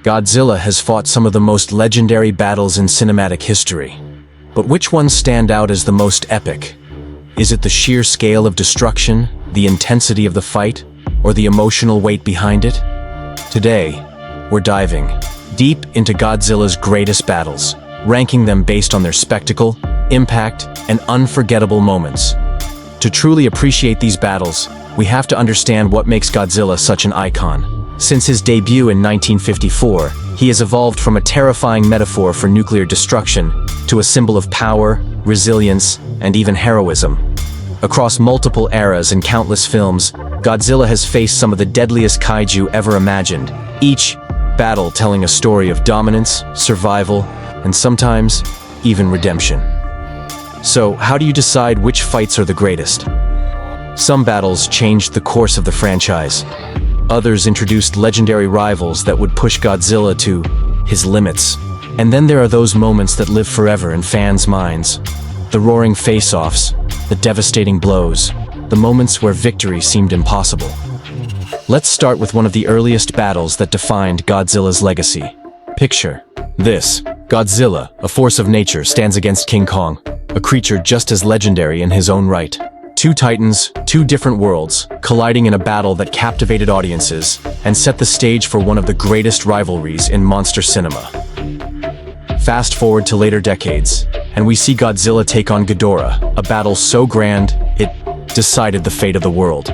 Godzilla has fought some of the most legendary battles in cinematic history. But which ones stand out as the most epic? Is it the sheer scale of destruction, the intensity of the fight, or the emotional weight behind it? Today, we're diving deep into Godzilla's greatest battles, ranking them based on their spectacle, impact, and unforgettable moments. To truly appreciate these battles, we have to understand what makes Godzilla such an icon. Since his debut in 1954, he has evolved from a terrifying metaphor for nuclear destruction to a symbol of power, resilience, and even heroism. Across multiple eras and countless films, Godzilla has faced some of the deadliest kaiju ever imagined, each battle telling a story of dominance, survival, and sometimes even redemption. So, how do you decide which fights are the greatest? Some battles changed the course of the franchise. Others introduced legendary rivals that would push Godzilla to his limits. And then there are those moments that live forever in fans' minds. The roaring face-offs, the devastating blows, the moments where victory seemed impossible. Let's start with one of the earliest battles that defined Godzilla's legacy. Picture this. Godzilla, a force of nature, stands against King Kong, a creature just as legendary in his own right. Two titans, two different worlds, colliding in a battle that captivated audiences and set the stage for one of the greatest rivalries in monster cinema. Fast forward to later decades, and we see Godzilla take on Ghidorah, a battle so grand, it decided the fate of the world.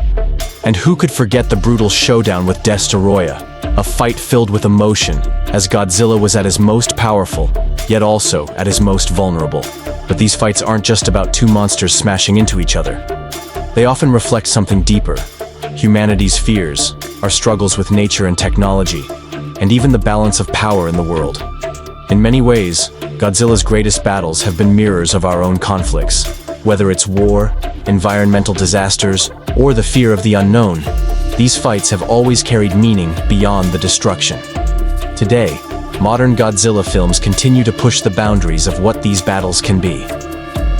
And who could forget the brutal showdown with Destoroyah, a fight filled with emotion, as Godzilla was at his most powerful, yet also at his most vulnerable. But these fights aren't just about two monsters smashing into each other. They often reflect something deeper: humanity's fears, our struggles with nature and technology, and even the balance of power in the world. In many ways, Godzilla's greatest battles have been mirrors of our own conflicts. Whether it's war, environmental disasters, or the fear of the unknown, these fights have always carried meaning beyond the destruction. Today, modern Godzilla films continue to push the boundaries of what these battles can be.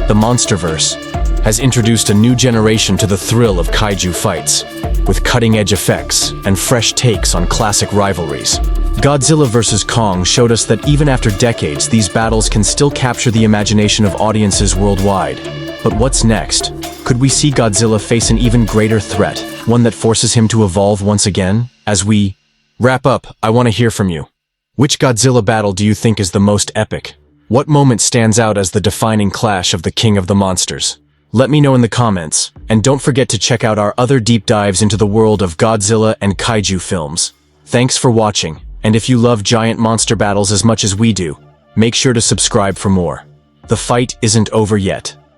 The MonsterVerse has introduced a new generation to the thrill of kaiju fights, with cutting-edge effects and fresh takes on classic rivalries. Godzilla vs. Kong showed us that even after decades, these battles can still capture the imagination of audiences worldwide. But what's next? Could we see Godzilla face an even greater threat, one that forces him to evolve once again? As we wrap up, I want to hear from you. Which Godzilla battle do you think is the most epic? What moment stands out as the defining clash of the king of the monsters? Let me know in the comments, and don't forget to check out our other deep dives into the world of Godzilla and Kaiju films. Thanks for watching, and if you love giant monster battles as much as we do, make sure to subscribe for more. The fight isn't over yet.